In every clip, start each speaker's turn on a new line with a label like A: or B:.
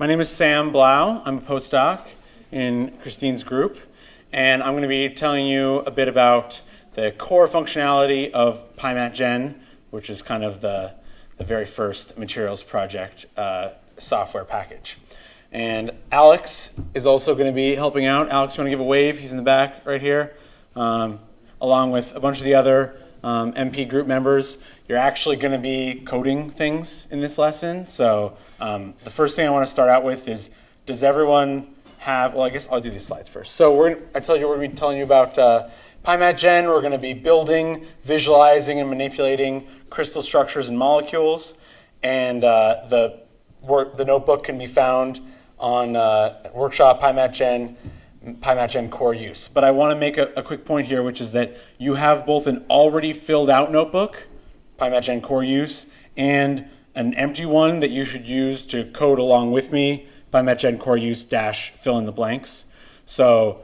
A: My name is Sam Blau. I'm a postdoc in Christine's group, and I'm going to be telling you a bit about the core functionality of Pymatgen, which is kind of the very first materials project software package. And Alex is also going to be helping out. Alex, you want to give a wave? He's in the back right here, along with a bunch of the other MP group members. You're actually going to be coding things in this lesson. So the first thing I want to start out with is, does everyone have, well, I guess I'll do these slides first. So I told you we're going to be telling you about Pymatgen. We're going to be building, visualizing, and manipulating crystal structures and molecules. And the notebook can be found on workshop Pymatgen core use. But I want to make a quick point here, which is that you have both an already filled out notebook, Pymatgen core use, and an empty one that you should use to code along with me, Pymatgen core use dash fill in the blanks. So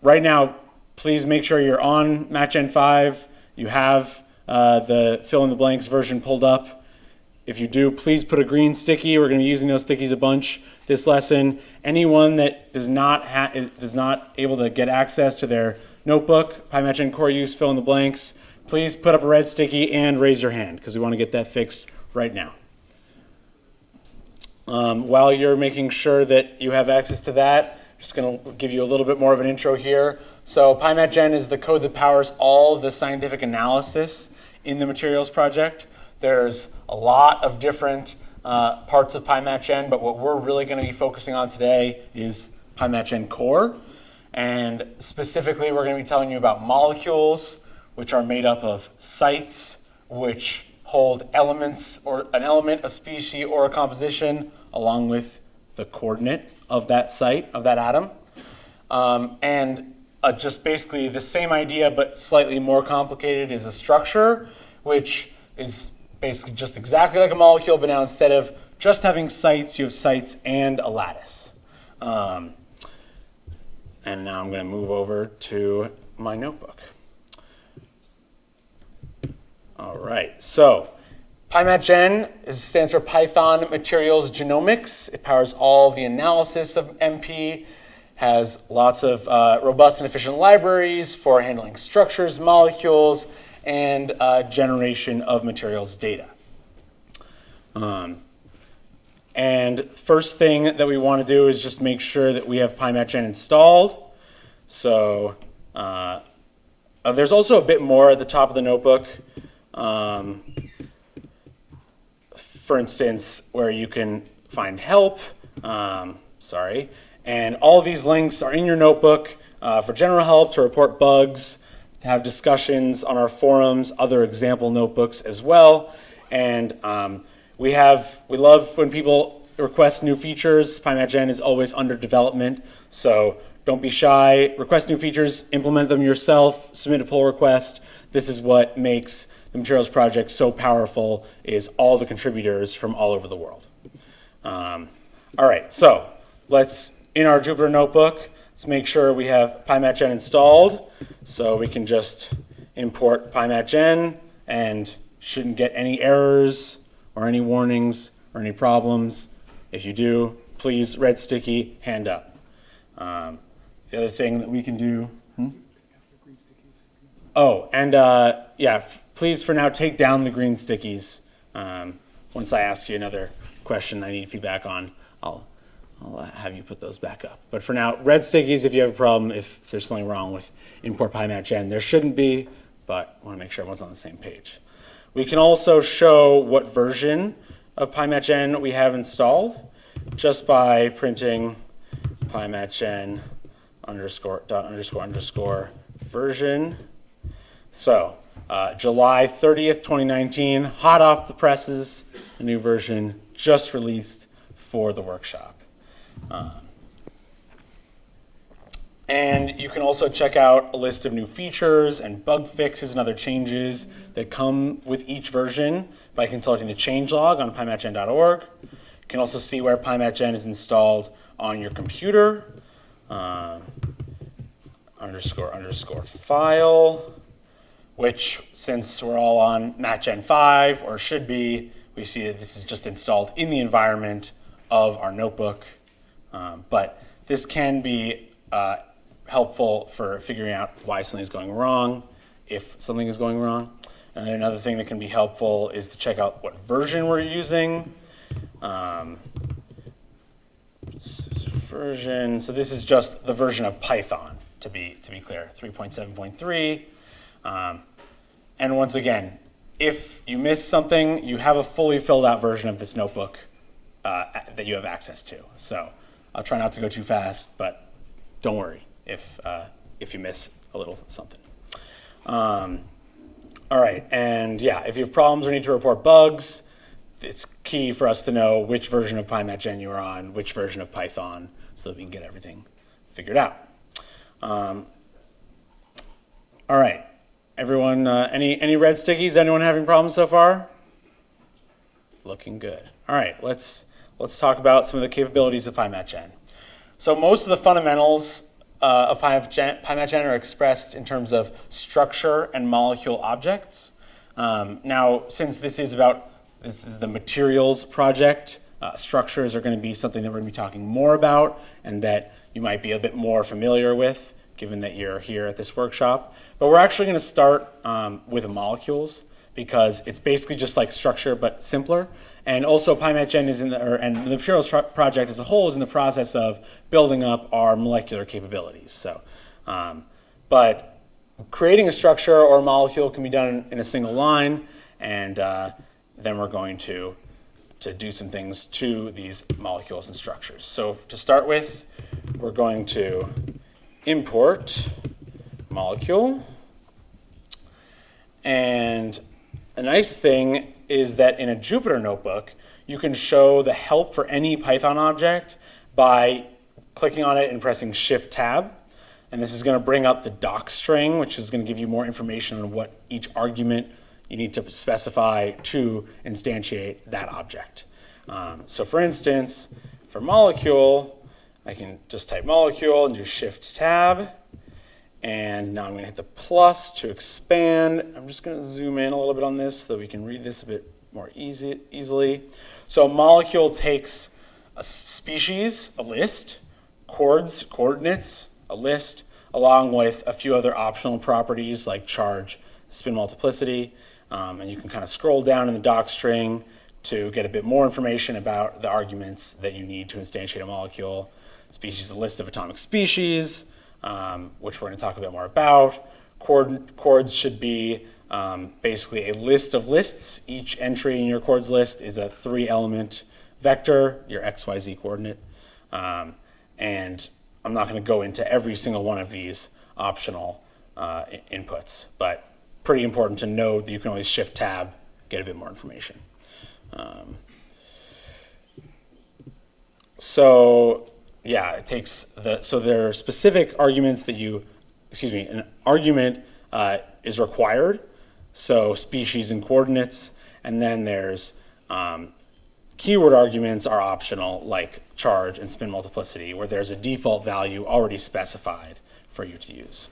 A: right now, please make sure you're on Matgen 5. You have the fill in the blanks version pulled up. If you do, please put a green sticky. We're going to be using those stickies a bunch this lesson. Anyone that is not able to get access to their notebook, Pymatgen core use, fill in the blanks, please put up a red sticky and raise your hand because we want to get that fixed right now. While you're making sure that you have access to that, I'm just going to give you a little bit more of an intro here. So Pymatgen is the code that powers all the scientific analysis in the materials project. There's a lot of different parts of Pymatgen, but what we're really going to be focusing on today is Pymatgen core. And specifically, we're going to be telling you about molecules, which are made up of sites, which hold elements, or an element, a species, or a composition, along with the coordinate of that site, of that atom. And just basically the same idea, but slightly more complicated, is a structure, which is basically just exactly like a molecule, but now instead of just having sites, you have sites and a lattice. And now I'm going to move over to my notebook. All right, so Pymatgen stands for Python Materials Genomics. It powers all the analysis of MP, has lots of robust and efficient libraries for handling structures, molecules, and generation of materials data. And first thing that we want to do is just make sure that we have Pymatgen installed. So there's also a bit more at the top of the notebook. For instance, where you can find help, and all of these links are in your notebook for general help, to report bugs, to have discussions on our forums, other example notebooks as well. And we love when people request new features. Pymatgen is always under development, so don't be shy. Request new features, implement them yourself, submit a pull request. This is what makes the materials project so powerful, is all the contributors from all over the world. All right, so in our Jupyter notebook, let's make sure we have Pymatgen installed. So we can just import Pymatgen and shouldn't get any errors or any warnings or any problems. If you do, please, red sticky, hand up. The other thing that we can do, oh, and please for now take down the green stickies. Once I ask you another question I need feedback on, I'll have you put those back up. But for now, red stickies if you have a problem, if there's something wrong with import Pymatgen. There shouldn't be, but I want to make sure everyone's on the same page. We can also show what version of Pymatgen we have installed just by printing Pymatgen _.__ version. So July 30th, 2019, hot off the presses, a new version just released for the workshop. And you can also check out a list of new features and bug fixes and other changes that come with each version by consulting the changelog on pymatgen.org. You can also see where Pymatgen is installed on your computer, ___ file, which, since we're all on Matgen 5, or should be, we see that this is just installed in the environment of our notebook. But this can be helpful for figuring out why something is going wrong, if something is going wrong. And then another thing that can be helpful is to check out what version we're using. Version. So this is just the version of Python, to be clear, 3.7.3. And once again, if you miss something, you have a fully filled out version of this notebook that you have access to. So I'll try not to go too fast, but don't worry if you miss a little something. All right, and yeah, if you have problems or need to report bugs, it's key for us to know which version of Pymatgen you're on, which version of Python, so that we can get everything figured out. All right, everyone, any red stickies? Anyone having problems so far? Looking good. All right, let's talk about some of the capabilities of Pymatgen. So most of the fundamentals of Pymatgen are expressed in terms of structure and molecule objects. Now, since this is the materials project, structures are going to be something that we're going to be talking more about and that you might be a bit more familiar with, given that you're here at this workshop. But we're actually going to start with the molecules, because it's basically just like structure, but simpler. And also Pymatgen is and the materials project as a whole is in the process of building up our molecular capabilities. So, but creating a structure or a molecule can be done in a single line, and then we're going to do some things to these molecules and structures. So to start with, we're going to import molecule. And a nice thing is that in a Jupyter notebook, you can show the help for any Python object by clicking on it and pressing Shift-Tab. And this is going to bring up the doc string, which is going to give you more information on what each argument you need to specify to instantiate that object. So for instance, for molecule, I can just type molecule and do Shift-Tab. And now I'm going to hit the plus to expand. I'm just going to zoom in a little bit on this so that we can read this a bit more easily. So a molecule takes a species, a list, coordinates, a list, along with a few other optional properties like charge, spin multiplicity. And you can kind of scroll down in the doc string to get a bit more information about the arguments that you need to instantiate a molecule. Species, a list of atomic species, which we're going to talk a bit more about. Chords should be basically a list of lists. Each entry in your chords list is a 3-element vector, your XYZ coordinate. And I'm not going to go into every single one of these optional inputs, but pretty important to know that you can always Shift-Tab, get a bit more information. So yeah, it takes so there are specific arguments that an argument is required. So species and coordinates, and then there's keyword arguments are optional, like charge and spin multiplicity, where there's a default value already specified for you to use.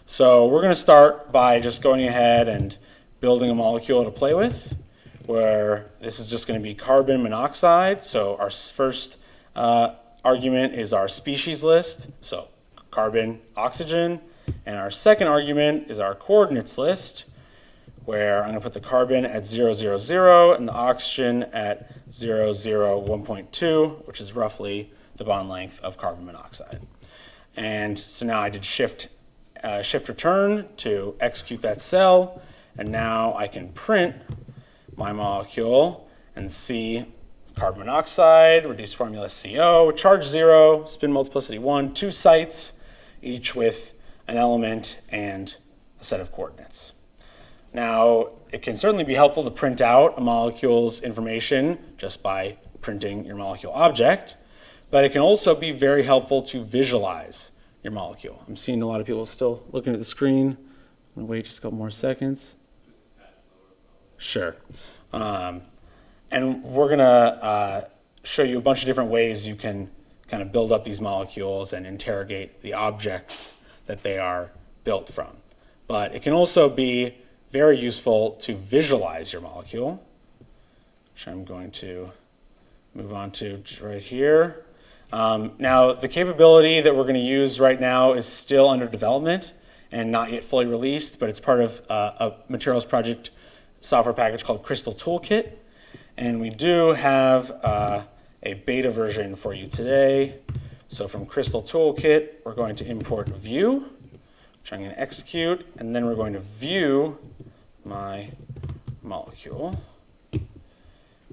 A: So we're going to start by just going ahead and building a molecule to play with, where this is just going to be carbon monoxide. So our first argument is our species list, so carbon, oxygen, and our second argument is our coordinates list, where I'm going to put the carbon at 0, 0, 0, and the oxygen at 0, 0, 1.2, which is roughly the bond length of carbon monoxide. And so now I did shift return to execute that cell, and now I can print my molecule and see carbon monoxide, reduced formula CO, charge 0, spin multiplicity 1, 2 sites, each with an element and a set of coordinates. Now, it can certainly be helpful to print out a molecule's information just by printing your molecule object, but it can also be very helpful to visualize your molecule. I'm seeing a lot of people still looking at the screen. I'm going to wait just a couple more seconds. Sure. And we're going to show you a bunch of different ways you can kind of build up these molecules and interrogate the objects that they are built from. But it can also be very useful to visualize your molecule, which I'm going to move on to right here. Now, the capability that we're going to use right now is still under development and not yet fully released, but it's part of a materials project software package called Crystal Toolkit. And we do have a beta version for you today. So from Crystal Toolkit, we're going to import view, which I'm going to execute, and then we're going to view my molecule.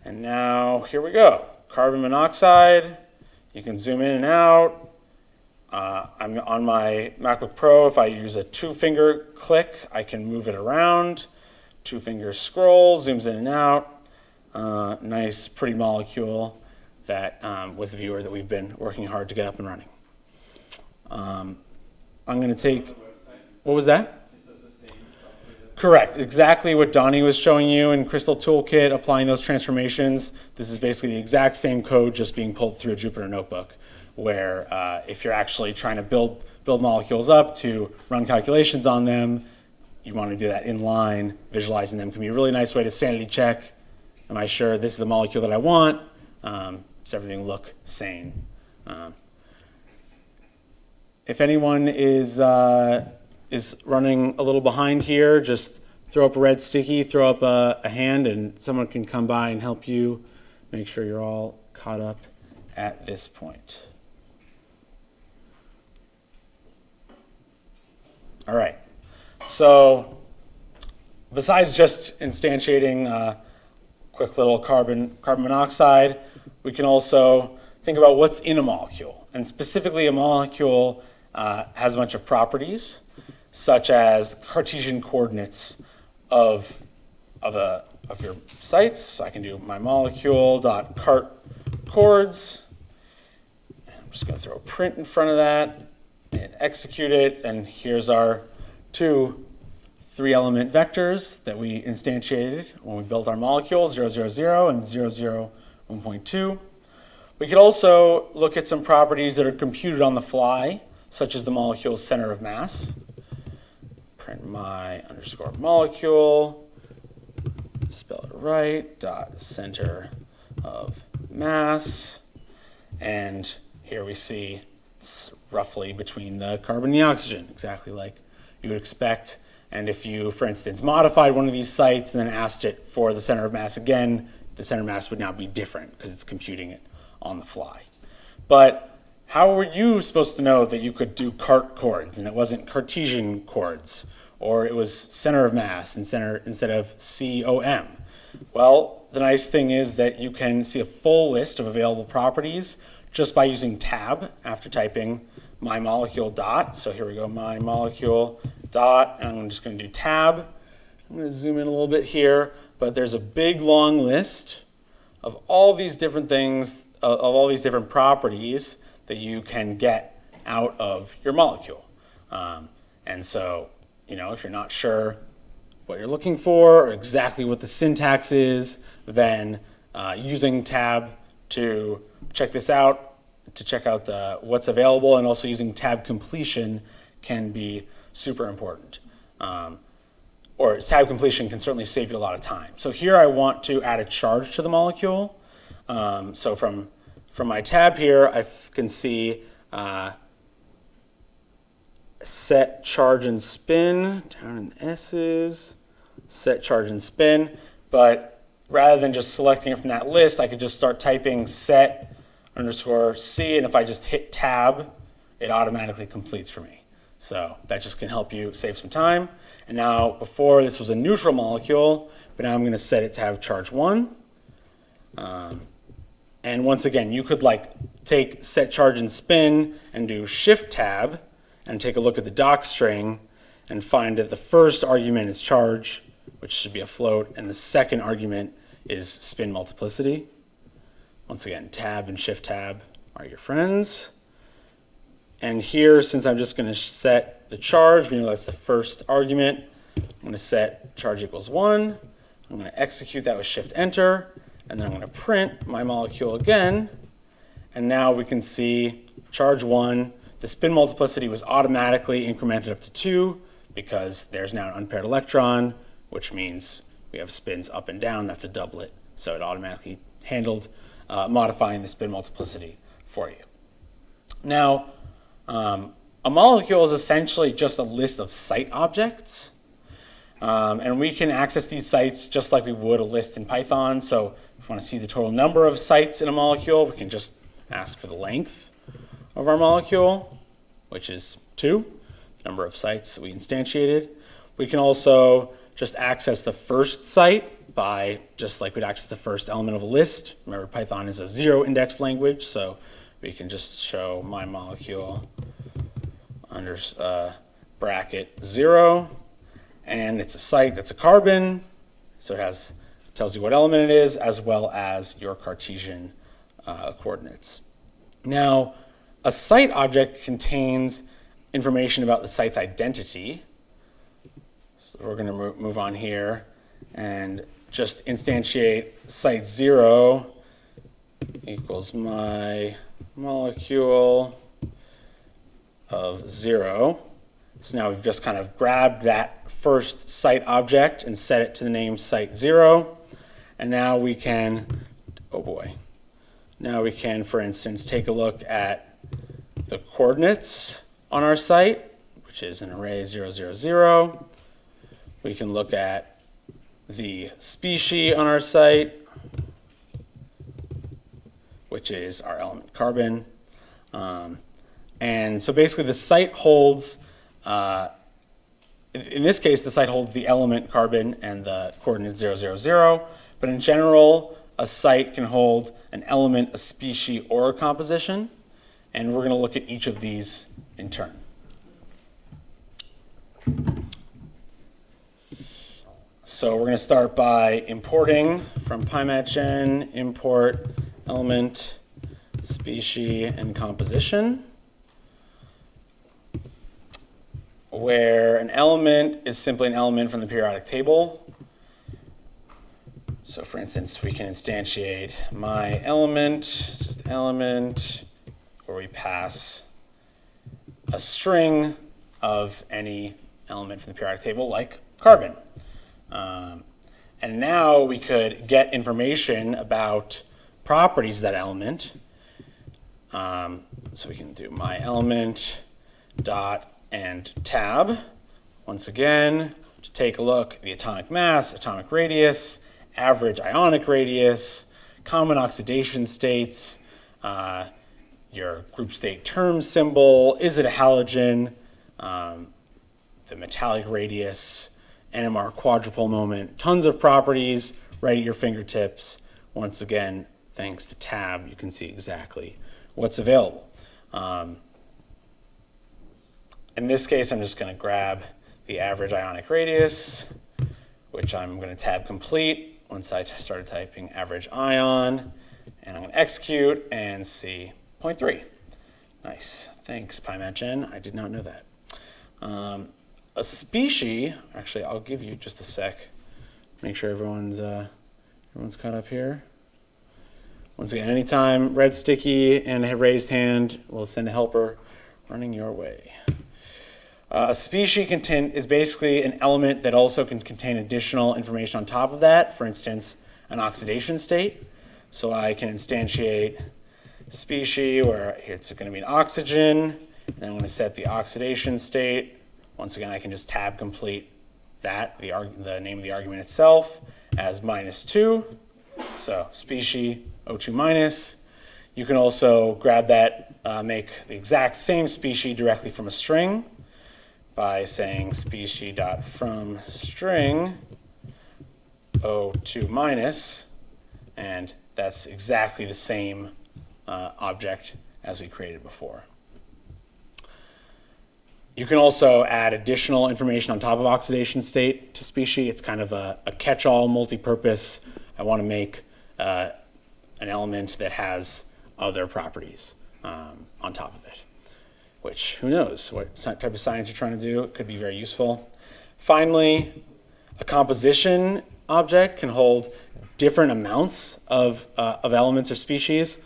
A: And now here we go. Carbon monoxide. You can zoom in and out. I'm on my MacBook Pro. If I use a 2-finger click, I can move it around. 2-finger scroll, zooms in and out. Nice, pretty molecule that with Viewer that we've been working hard to get up and running. I'm going to take, what was that? Correct, exactly what Donnie was showing you in Crystal Toolkit, applying those transformations. This is basically the exact same code just being pulled through a Jupyter notebook, where if you're actually trying to build molecules up to run calculations on them, you want to do that in line. Visualizing them can be a really nice way to sanity check. Am I sure this is the molecule that I want? Does everything look sane? If anyone is running a little behind here, just throw up a red sticky, throw up a hand, and someone can come by and help you make sure you're all caught up at this point. All right. So besides just instantiating quick little carbon monoxide, we can also think about what's in a molecule. And specifically, a molecule has a bunch of properties, such as Cartesian coordinates of your sites. I can do my molecule.cart chords. I'm just going to throw a print in front of that and execute it. And here's our 2 3-element vectors that we instantiated when we built our molecule, 0, 0, 0 and 0, 0, 1.2. We could also look at some properties that are computed on the fly, such as the molecule's center of mass. Print my underscore molecule, spell it right, dot center of mass. And here we see it's roughly between the carbon and the oxygen, exactly like you would expect. And if you, for instance, modified one of these sites and then asked it for the center of mass again, the center of mass would now be different because it's computing it on the fly. But how were you supposed to know that you could do cart chords and it wasn't Cartesian chords, or it was center of mass instead of COM? Well, the nice thing is that you can see a full list of available properties just by using tab after typing my molecule dot. So here we go, my molecule dot, and I'm just going to do tab. I'm going to zoom in a little bit here, but there's a big long list of all these different things, of all these different properties that you can get out of your molecule. And so, if you're not sure what you're looking for or exactly what the syntax is, then using tab to check this out, to check out what's available, and also using tab completion can be super important. Or tab completion can certainly save you a lot of time. So here I want to add a charge to the molecule. So from my tab here, I can see set charge and spin, down in S's, set charge and spin. But rather than just selecting it from that list, I could just start typing set underscore C, and if I just hit tab, it automatically completes for me. So that just can help you save some time. And now, before this was a neutral molecule, but now I'm going to set it to have charge 1. And once again, you could take set charge and spin and do shift tab and take a look at the doc string and find that the first argument is charge, which should be a float, and the second argument is spin multiplicity. Once again, tab and shift tab are your friends. And here, since I'm just going to set the charge, we know that's the first argument, I'm going to set charge equals 1. I'm going to execute that with shift enter, and then I'm going to print my molecule again. And now we can see charge 1. The spin multiplicity was automatically incremented up to 2 because there's now an unpaired electron, which means we have spins up and down. That's a doublet. So it automatically handled modifying the spin multiplicity for you. Now, a molecule is essentially just a list of site objects. And we can access these sites just like we would a list in Python. So if we want to see the total number of sites in a molecule, we can just ask for the length of our molecule, which is 2, the number of sites that we instantiated. We can also just access the first site by just like we'd access the first element of a list. Remember, Python is a 0-index language, so we can just show my molecule under bracket 0. And it's a site that's a carbon, so it tells you what element it is, as well as your Cartesian coordinates. Now, a site object contains information about the site's identity. So we're going to move on here and just instantiate site 0 equals my molecule of 0. So now we've just kind of grabbed that first site object and set it to the name site 0. And now we can, now we can, for instance, take a look at the coordinates on our site, which is an array 0, 0, 0. We can look at the species on our site, which is our element carbon. And so basically the site holds, in this case, the site holds the element carbon and the coordinate 0, 0, 0. But in general, a site can hold an element, a species, or a composition. And we're going to look at each of these in turn. So we're going to start by importing from Pymatgen, import element, species, and composition, where an element is simply an element from the periodic table. So for instance, we can instantiate my element, it's just element, where we pass a string of any element from the periodic table, like carbon. And now we could get information about properties of that element. So we can do my element dot and tab. Once again, to take a look at the atomic mass, atomic radius, average ionic radius, common oxidation states, your group state term symbol, is it a halogen, the metallic radius, NMR quadrupole moment, tons of properties right at your fingertips. Once again, thanks to tab, you can see exactly what's available. In this case, I'm just going to grab the average ionic radius, which I'm going to tab complete once I started typing average ion, and I'm going to execute and see 0.3. Nice. Thanks, Pymatgen. I did not know that. A species, actually, I'll give you just a sec. Make sure everyone's caught up here. Once again, anytime red sticky and a raised hand, we'll send a helper running your way. A species is basically an element that also can contain additional information on top of that. For instance, an oxidation state. So I can instantiate species where it's going to be an oxygen, and then I'm going to set the oxidation state. Once again, I can just tab complete that, the name of the argument itself, as -2. So species O2 minus. You can also grab that, make the exact same species directly from a string by saying species.from string O2 minus, and that's exactly the same object as we created before. You can also add additional information on top of oxidation state to species. It's kind of a catch-all, multi-purpose. I want to make an element that has other properties on top of it, which, who knows what type of science you're trying to do. It could be very useful. Finally, a composition object can hold different amounts of elements or species.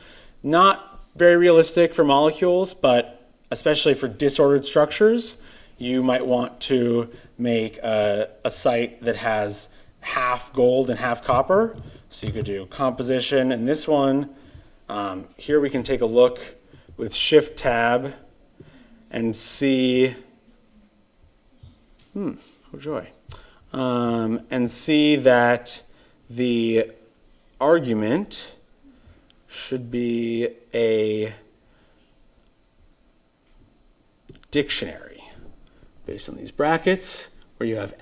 A: Not very realistic for molecules, but especially for disordered structures, you might want to make a site that has half gold and half copper. So you could do composition, and this one Here we can take a look with Shift Tab and see, oh joy, and see that the argument should be a dictionary based on these brackets, where you have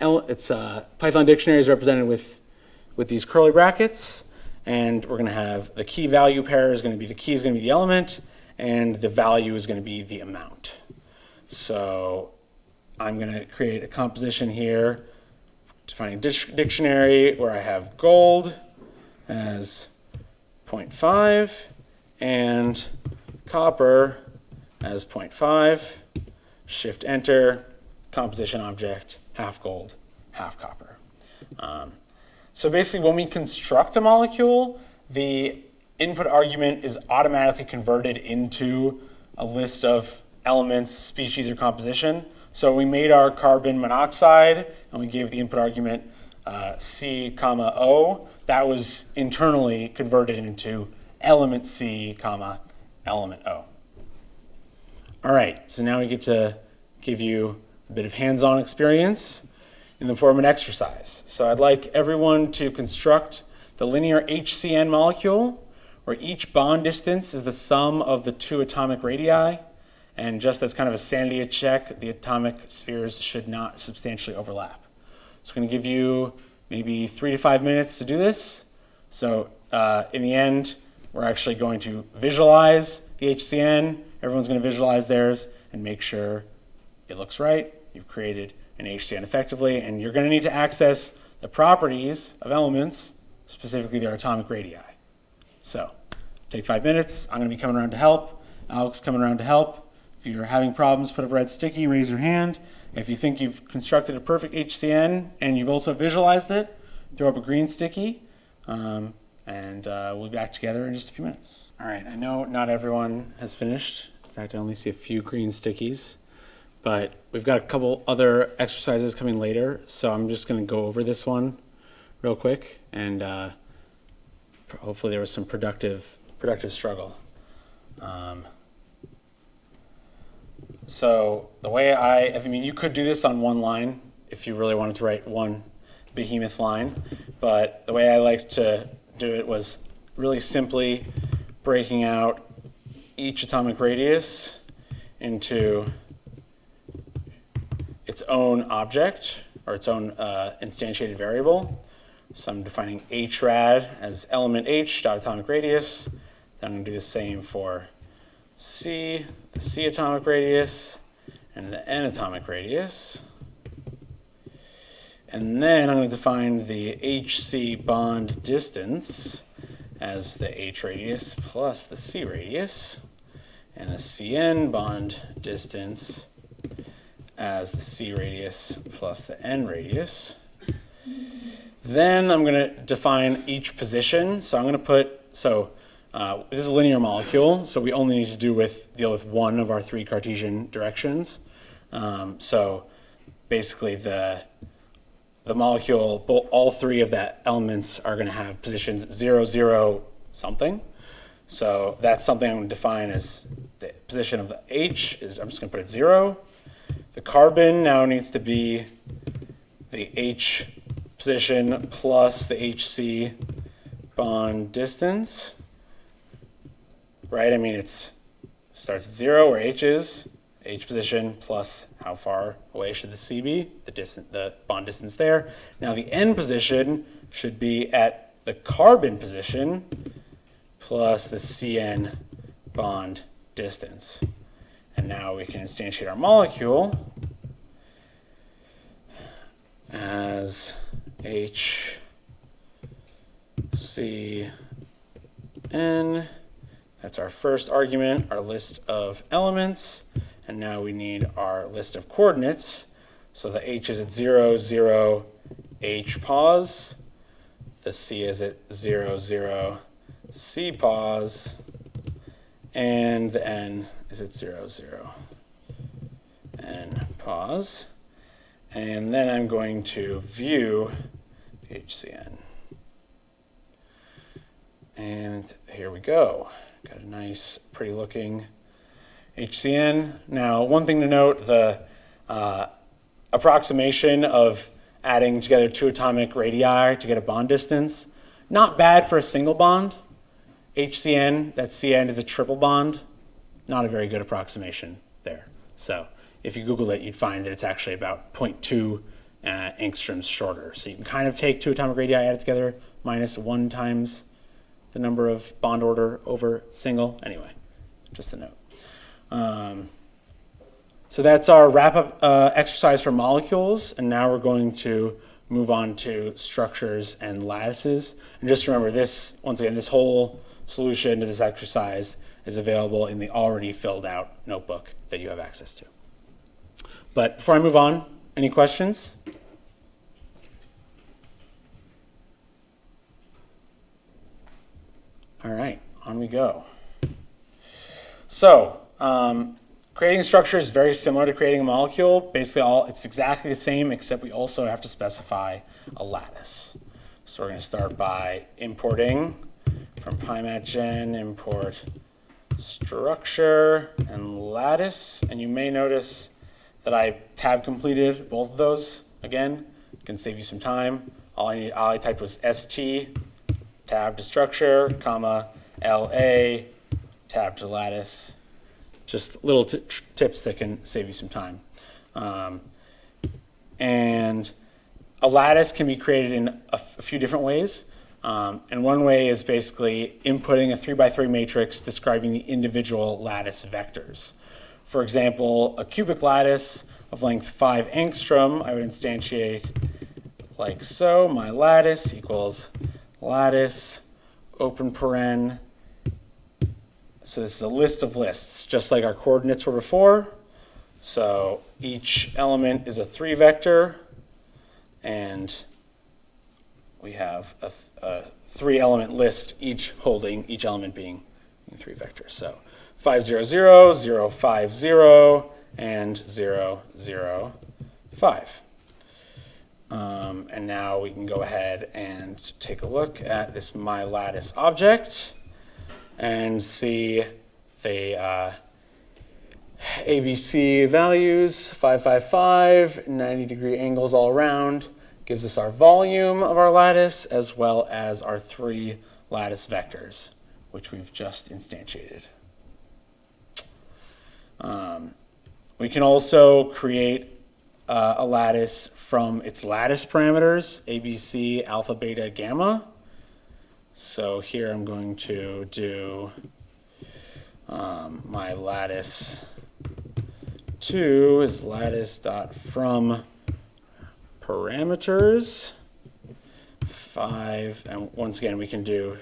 A: Python dictionary is represented with these curly brackets, and we're going to have the key value pair is going to be the key is going to be the element, and the value is going to be the amount. So I'm going to create a composition here defining a dictionary where I have gold as 0.5 and copper as 0.5. Shift enter, composition object, half gold, half copper. So basically when we construct a molecule, the input argument is automatically converted into a list of elements, species, or composition. So we made our carbon monoxide and we gave the input argument C, O. That was internally converted into element C, element O. All right, so now we get to give you a bit of hands-on experience in the form of an exercise. So I'd like everyone to construct the linear HCN molecule, where each bond distance is the sum of the two atomic radii. And just as kind of a sanity check, the atomic spheres should not substantially overlap. So I'm going to give you maybe 3 to 5 minutes to do this. So in the end, we're actually going to visualize the HCN. Everyone's going to visualize theirs and make sure it looks right. You've created an HCN effectively, and you're going to need to access the properties of elements, specifically their atomic radii. So take 5 minutes. I'm going to be coming around to help. Alex coming around to help. If you're having problems, put up a red sticky, raise your hand. If you think you've constructed a perfect HCN and you've also visualized it, throw up a green sticky, and we'll be back together in just a few minutes. All right, I know not everyone has finished. In fact, I only see a few green stickies, but we've got a couple other exercises coming later, so I'm just going to go over this one real quick, and hopefully there was some productive struggle. So the way I mean, you could do this on one line if you really wanted to write one behemoth line, but the way I like to do it was really simply breaking out each atomic radius into its own object or its own instantiated variable. So I'm defining hrad as element h dot atomic radius. Then I'm going to do the same for C, the C atomic radius, and the N atomic radius. And then I'm going to define the HC bond distance as the H radius plus the C radius, and the CN bond distance as the C radius plus the N radius. Then I'm going to define each position. So I'm going to put, this is a linear molecule, so we only need to deal with one of our 3 Cartesian directions. So basically the molecule, all 3 of the elements are going to have positions 0, 0, something. So that's something I'm going to define as the position of the H. I'm just going to put it 0. The carbon now needs to be the H position plus the HC bond distance. Right? I mean, it starts at 0 where H is, H position plus how far away should the C be, the bond distance there. Now the N position should be at the carbon position plus the CN bond distance. And now we can instantiate our molecule as H, C, N. That's our first argument, our list of elements. And now we need our list of coordinates. So the H is at 0, 0, H pause. The C is at 0, 0, C pause. And the N is at 0, 0, N pause. And then I'm going to view HCN. And here we go. Got a nice, pretty looking HCN. Now, one thing to note, the approximation of adding together 2 atomic radii to get a bond distance, not bad for a single bond. HCN, that CN is a triple bond, not a very good approximation there. So if you Google it, you'd find that it's actually about 0.2 angstroms shorter. So you can kind of take 2 atomic radii added together minus 1 times the number of bond order over single. Anyway, just a note. So that's our wrap-up exercise for molecules, and now we're going to move on to structures and lattices. And just remember this, once again, this whole solution to this exercise is available in the already filled out notebook that you have access to. But before I move on, any questions? All right, on we go. So, creating a structure is very similar to creating a molecule. Basically, it's exactly the same, except we also have to specify a lattice. So we're going to start by importing from Pymatgen, import structure and lattice. And you may notice that I tab completed both of those. Again, it can save you some time. All I typed was st, tab to structure, comma, la, tab to lattice. Just little tips that can save you some time. And a lattice can be created in a few different ways. And one way is basically inputting a 3x3 matrix describing the individual lattice vectors. For example, a cubic lattice of length 5 angstrom, I would instantiate like so. My lattice equals lattice, open paren. So this is a list of lists, just like our coordinates were before. So each element is a 3 vector, and we have a 3 element list, each element being 3 vectors. So 5, 0, 0, 0, 5, 0, and 0, 0, 5. And now we can go ahead and take a look at this myLattice object and see the ABC values, 555, 90-degree angles all around, gives us our volume of our lattice as well as our 3 lattice vectors, which we've just instantiated. We can also create a lattice from its lattice parameters, ABC, alpha, beta, gamma. So here I'm going to do my lattice 2 is lattice.from parameters 5, and once again we can do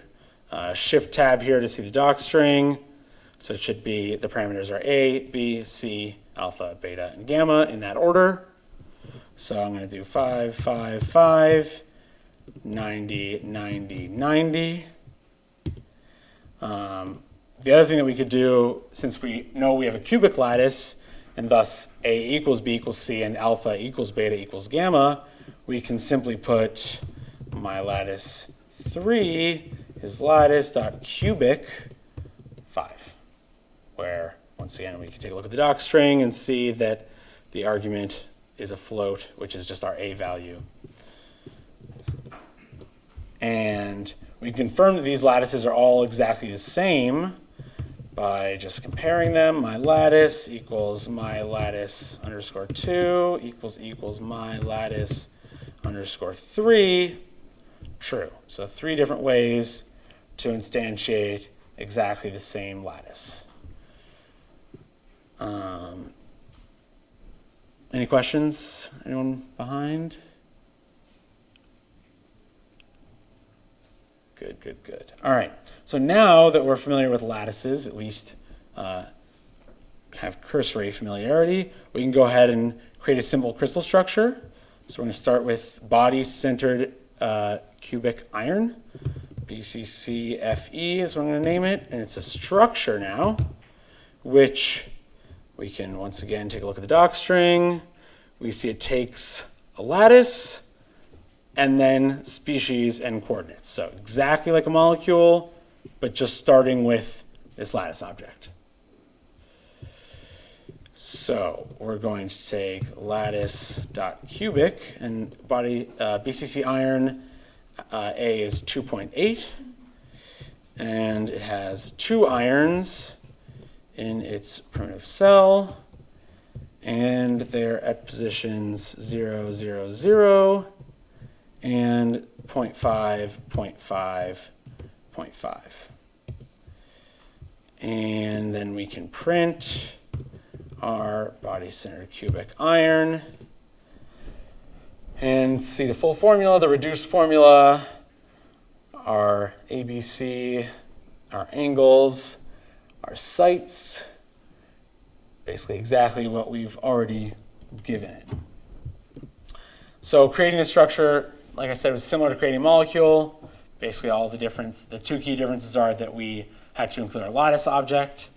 A: shift tab here to see the doc string. So it should be, the parameters are A, B, C, alpha, beta, and gamma in that order. So I'm going to do 5, 5, 5, 90, 90, 90. The other thing that we could do, since we know we have a cubic lattice, and thus A equals B equals C and alpha equals beta equals gamma, we can simply put my lattice 3 is lattice.cubic 5, where once again we can take a look at the doc string and see that the argument is a float, which is just our A value. And we confirm that these lattices are all exactly the same by just comparing them. My lattice equals my lattice underscore 2 equals my lattice underscore 3. True. So 3 different ways to instantiate exactly the same lattice. Any questions? Anyone behind? Good, good, good. All right. So now that we're familiar with lattices, at least have cursory familiarity, we can go ahead and create a simple crystal structure. So we're going to start with body-centered cubic iron. BCCFE is what I'm going to name it. And it's a structure now, which we can once again take a look at the doc string. We see it takes a lattice and then species and coordinates. So exactly like a molecule, but just starting with this lattice object. So we're going to take lattice.cubic and body BCC iron A is 2.8, and it has 2 irons in its primitive cell, and they're at positions 0, 0, 0, and 0.5, 0.5, 0.5. And then we can print our body-centered cubic iron and see the full formula, the reduced formula, our ABC, our angles, our sites, basically exactly what we've already given it. So creating the structure, like I said, was similar to creating a molecule. Basically all the two key differences are that we had to include our lattice object.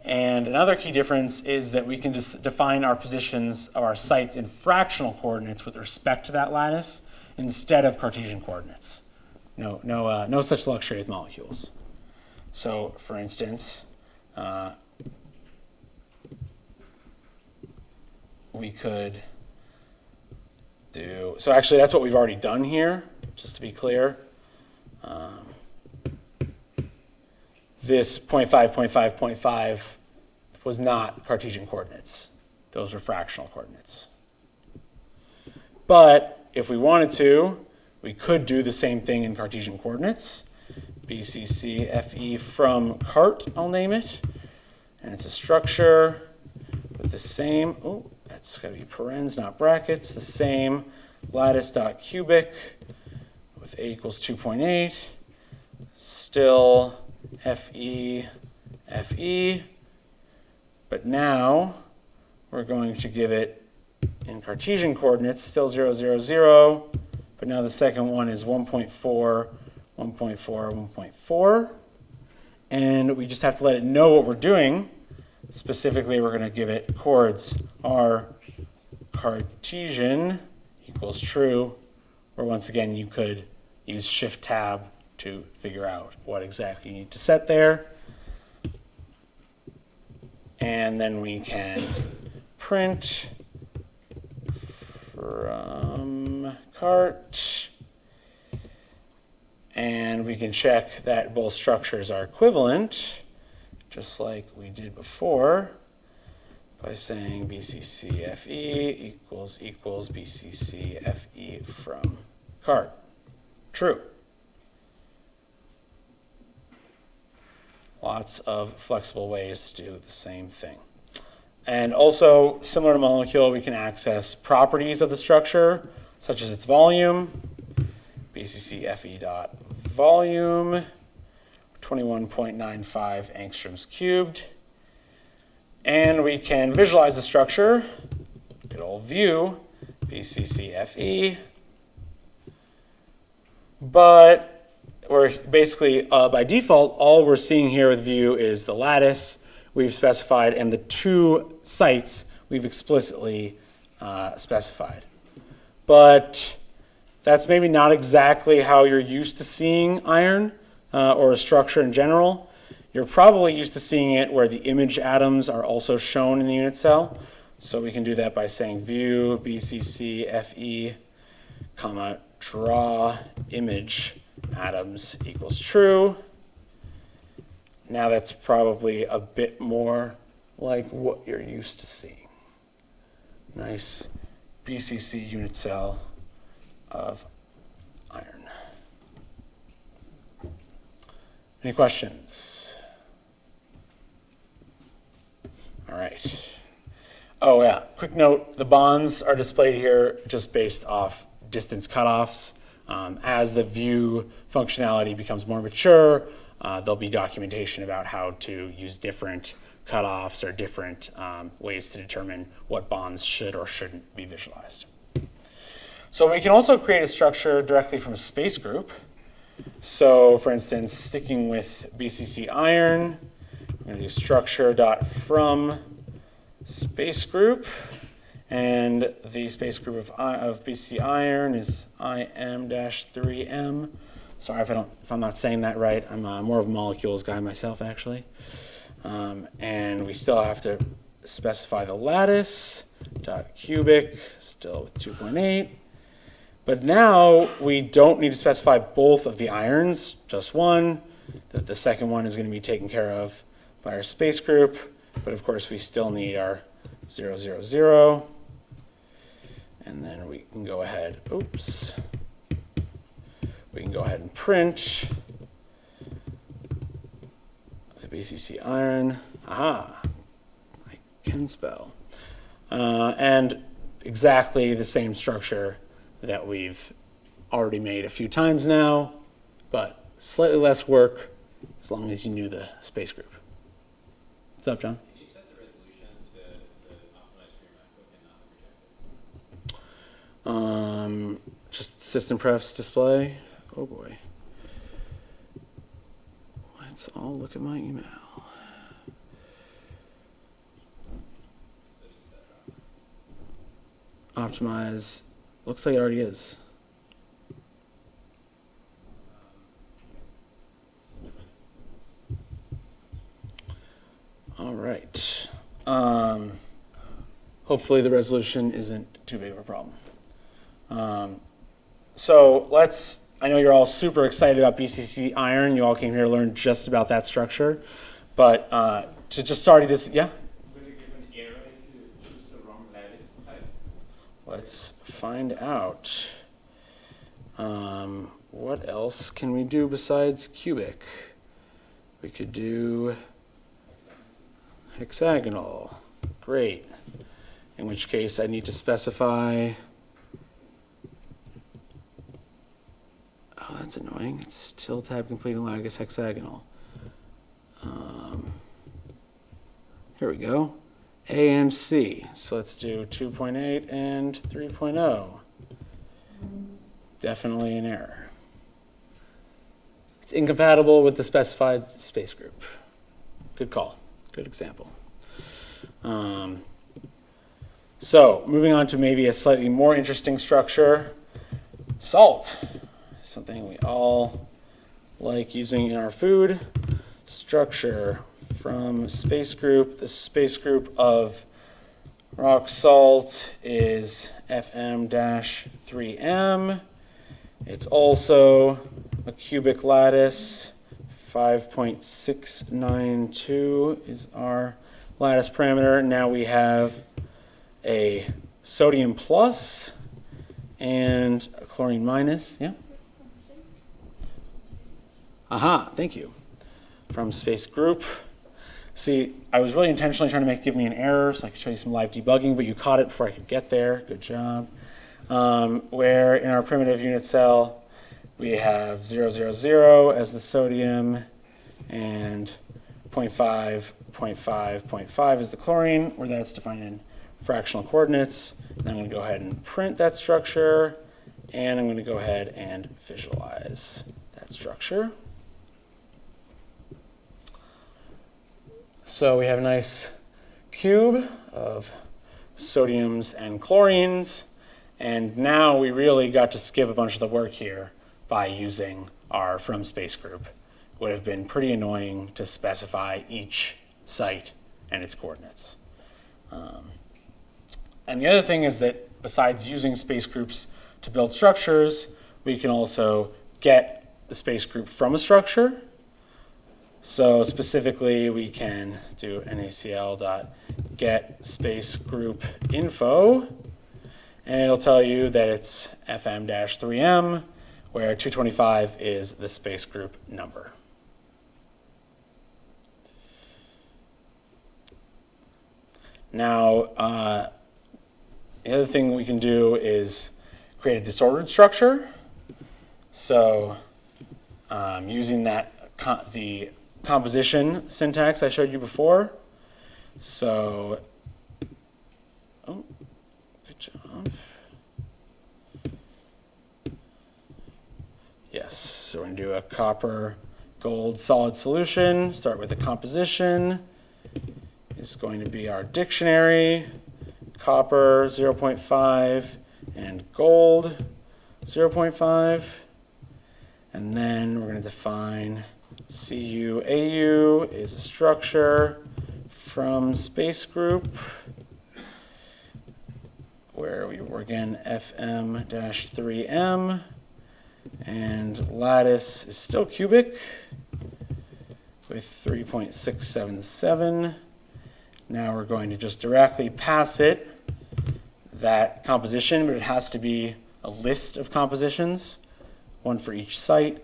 A: And another key difference is that we can just define our positions of our sites in fractional coordinates with respect to that lattice instead of Cartesian coordinates. No such luxury with molecules. So for instance, we could do, so actually that's what we've already done here, just to be clear. This 0.5, 0.5, 0.5 was not Cartesian coordinates. Those were fractional coordinates. But if we wanted to, we could do the same thing in Cartesian coordinates. BCC FE from cart, I'll name it. And it's a structure with the same, oh, that's got to be parens, not brackets, the same lattice.cubic with A equals 2.8, still FE, FE, but now we're going to give it in Cartesian coordinates, still 0, 0, 0, but now the second one is 1.4, 1.4, 1.4, and we just have to let it know what we're doing. Specifically, we're going to give it chords are Cartesian equals true, or once again, you could use Shift-Tab to figure out what exactly you need to set there. And then we can print from cart, and we can check that both structures are equivalent, just like we did before, by saying BCCFE equals BCCFE from cart. True. Lots of flexible ways to do the same thing. And also, similar to molecule, we can access properties of the structure, such as its volume, BCCFE.volume, 21.95 angstroms cubed. And we can visualize the structure, good old view, BCCFE. But we're basically, by default, all we're seeing here with view is the lattice we've specified and the 2 sites we've explicitly specified. But that's maybe not exactly how you're used to seeing iron or a structure in general. You're probably used to seeing it where the image atoms are also shown in the unit cell. So we can do that by saying view BCCFE, comma, draw image atoms equals true. Now that's probably a bit more like what you're used to seeing. Nice BCC unit cell of iron. Any questions? All right. Oh yeah, quick note, the bonds are displayed here just based off distance cutoffs. As the view functionality becomes more mature, there'll be documentation about how to use different cutoffs or different ways to determine what bonds should or shouldn't be visualized. So we can also create a structure directly from a space group. So for instance, sticking with BCC iron, I'm going to do structure.from space group. And the space group of BCC iron is IM-3M. Sorry if I'm not saying that right. I'm more of a molecules guy myself, actually. And we still have to specify the lattice dot cubic, still with 2.8. But now we don't need to specify both of the irons, just one. The second one is going to be taken care of by our space group. But of course, we still need our 0, 0, 0. And then we can go ahead, oops. We can go ahead and print the BCC iron. Aha, I can spell. And exactly the same structure that we've already made a few times now, but slightly less work as long as you knew the space group. What's up, John?
B: Can you set the resolution to optimize for your MacBook and not reject it?
A: Just system prefs display. Oh boy. Let's all look at my email. Optimize. Looks like it already is. All right. Hopefully the resolution isn't too big of a problem. So I know you're all super excited about BCC iron. You all came here to learn just about that structure. But to just start this, yeah?
B: Will you give an error if you choose the wrong lattice type?
A: Let's find out. What else can we do besides cubic? We could do hexagonal. Great. In which case I need to specify. Oh, that's annoying. It's still tab complete analogous hexagonal. Here we go. A and C. So let's do 2.8 and 3.0. Definitely an error. It's incompatible with the specified space group. Good call. Good example. So moving on to maybe a slightly more interesting structure. Salt. Something we all like using in our food. Structure from space group. The space group of rock salt is FM-3M. It's also a cubic lattice. 5.692 is our lattice parameter. Now we have a sodium plus and a chlorine minus. Yeah? Aha, thank you. From space group. See, I was really intentionally trying to give me an error so I could show you some live debugging, but you caught it before I could get there. Good job. Where in our primitive unit cell, we have 0, 0, 0 as the sodium and 0.5, 0.5, 0.5 is the chlorine, where that's defined in fractional coordinates. And I'm going to go ahead and print that structure, and I'm going to go ahead and visualize that structure. So we have a nice cube of sodiums and chlorines, and now we really got to skip a bunch of the work here by using our from space group. It would have been pretty annoying to specify each site and its coordinates. And the other thing is that besides using space groups to build structures, we can also get the space group from a structure. So specifically, we can do nacl.get space group info, and it'll tell you that it's FM-3M, where 225 is the space group number. Now, the other thing we can do is create a disordered structure. So using that the composition syntax I showed you before. So, oh, good job. Yes, so we're going to do a copper gold solid solution. Start with the composition. It's going to be our dictionary, copper 0.5 and gold 0.5. And then we're going to define CU/AU is a structure from space group where we were again FM-3M, and lattice is still cubic with 3.677. Now we're going to just directly pass it that composition, but it has to be a list of compositions, one for each site.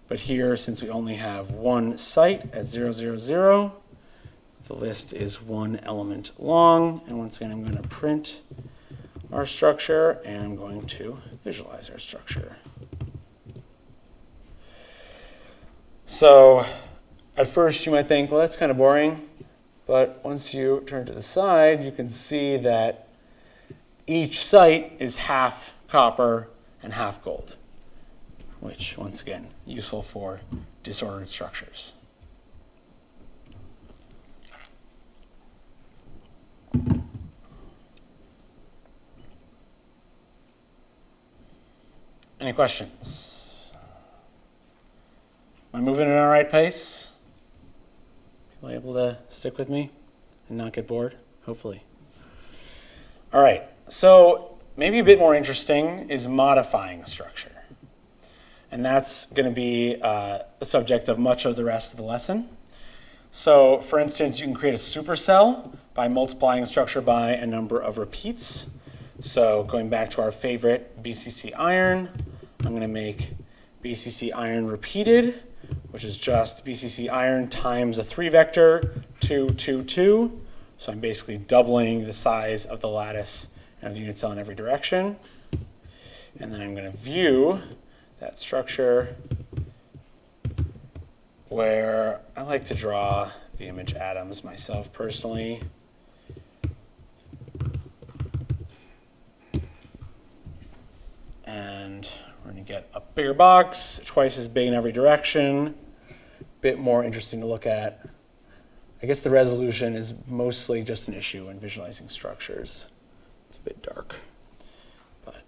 A: But here, since we only have one site at 0, 0, 0, the list is one element long. And once again, I'm going to print our structure, and I'm going to visualize our structure. So at first, you might think, well, that's kind of boring. But once you turn to the side, you can see that each site is half copper and half gold, which, once again, useful for disordered structures. Any questions? Am I moving at the right pace? People able to stick with me and not get bored? Hopefully. All right, so maybe a bit more interesting is modifying a structure. And that's going to be the subject of much of the rest of the lesson. So for instance, you can create a supercell by multiplying a structure by a number of repeats. So going back to our favorite BCC iron, I'm going to make BCC iron repeated, which is just BCC iron times a 3-vector, 2, 2, 2. So I'm basically doubling the size of the lattice and of the unit cell in every direction. And then I'm going to view that structure where I like to draw the image atoms myself personally. And we're going to get a bigger box, twice as big in every direction, a bit more interesting to look at. I guess the resolution is mostly just an issue in visualizing structures. It's a bit dark, but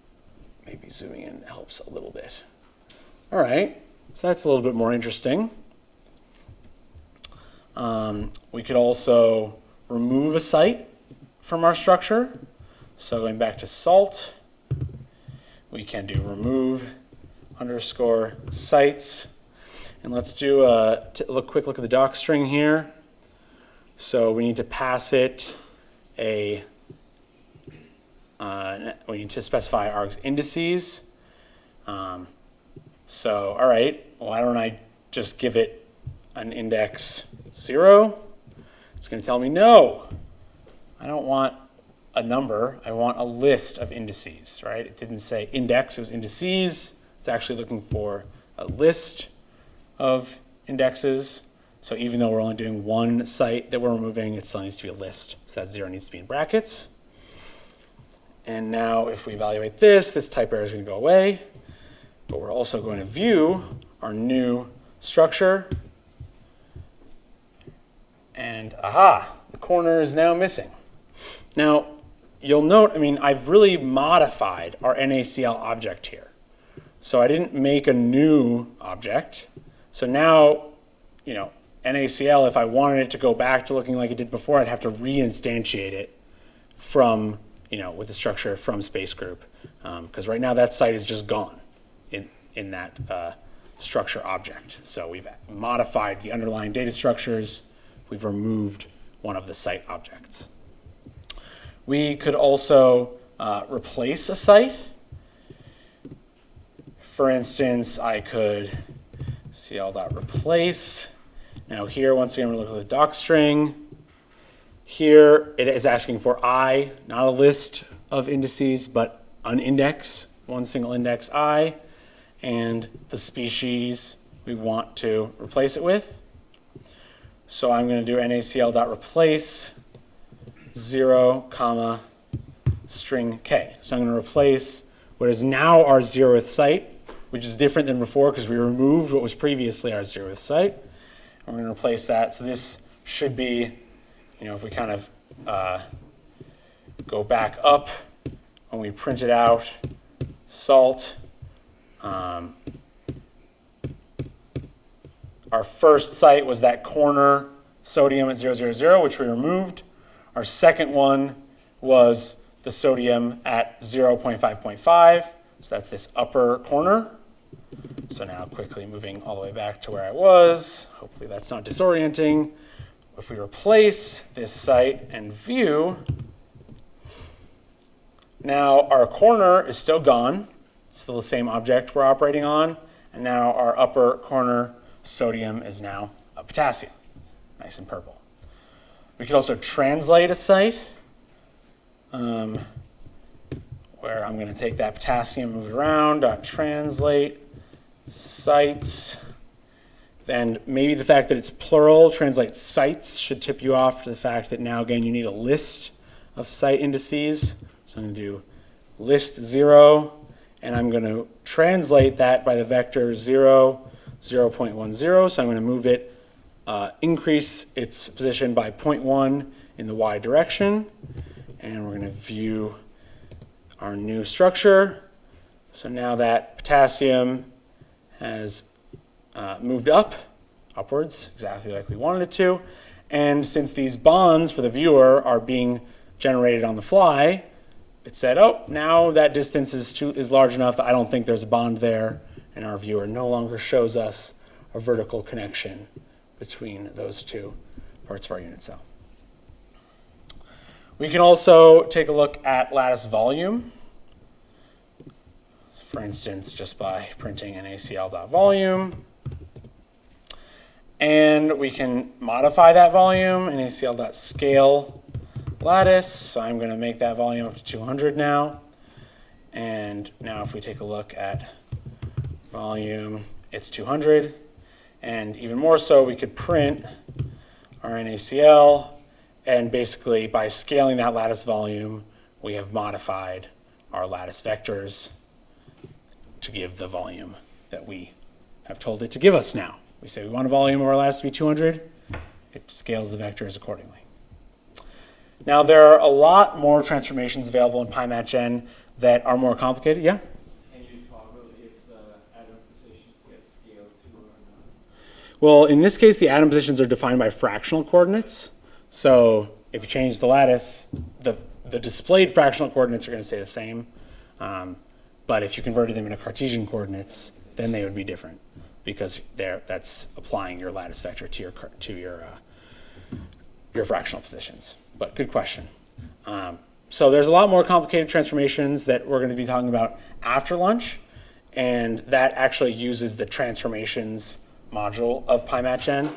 A: maybe zooming in helps a little bit. All right, so that's a little bit more interesting. We could also remove a site from our structure. So going back to salt, we can do remove underscore sites. And let's do a quick look at the doc string here. So we need to pass it we need to specify our indices. So, all right, why don't I just give it an index 0? It's going to tell me no. I don't want a number. I want a list of indices, right? It didn't say index, it was indices. It's actually looking for a list of indexes. So even though we're only doing one site that we're removing, it still needs to be a list. So that 0 needs to be in brackets. And now if we evaluate this type error is going to go away. But we're also going to view our new structure. And aha, the corner is now missing. Now, you'll note, I've really modified our NaCl object here. So I didn't make a new object. So now, NaCl, if I wanted it to go back to looking like it did before, I'd have to reinstantiate it from, with the structure from space group. Because right now that site is just gone in that structure object. So we've modified the underlying data structures. We've removed one of the site objects. We could also replace a site. For instance, I could cl.replace. Now here, once again, we're looking at the doc string. Here, it is asking for I, not a list of indices, but an index, one single index I, and the species we want to replace it with. So I'm going to do nacl.replace 0, comma, string k. So I'm going to replace what is now our 0th site, which is different than before because we removed what was previously our 0th site. And we're going to replace that. So this should be, if we kind of go back up when we print it out, salt, our first site was that corner sodium at 000, which we removed. Our second one was the sodium at 0.5.5. So that's this upper corner. So now quickly moving all the way back to where I was. Hopefully that's not disorienting. If we replace this site and view, now our corner is still gone. Still the same object we're operating on. And now our upper corner sodium is now a potassium, nice and purple. We could also translate a site where I'm going to take that potassium, move it around, translate sites. Then maybe the fact that it's plural, translate sites, should tip you off to the fact that now, again, you need a list of site indices. So I'm going to do list 0, and I'm going to translate that by the vector 0, 0.10. So I'm going to move it, increase its position by 0.1 in the y direction. And we're going to view our new structure. So now that potassium has moved upwards, exactly like we wanted it to. And since these bonds for the viewer are being generated on the fly, it said, oh, now that distance is large enough. I don't think there's a bond there. And our viewer no longer shows us a vertical connection between those two parts of our unit cell. We can also take a look at lattice volume. For instance, just by printing nacl.volume. And we can modify that volume, nacl.scale lattice. So I'm going to make that volume up to 200 now. And now if we take a look at volume, it's 200. And even more so, we could print our NaCl. And basically, by scaling that lattice volume, we have modified our lattice vectors to give the volume that we have told it to give us now. We say we want a volume of our lattice to be 200. It scales the vectors accordingly. Now, there are a lot more transformations available in Pymatgen that are more complicated. Yeah?
B: Can you toggle if the atom positions get scaled to or not?
A: Well, in this case, the atom positions are defined by fractional coordinates. So if you change the lattice, the displayed fractional coordinates are going to stay the same. But if you converted them into Cartesian coordinates, then they would be different because that's applying your lattice vector to your fractional positions. But good question. So there's a lot more complicated transformations that we're going to be talking about after lunch, and that actually uses the transformations module of Pymatgen,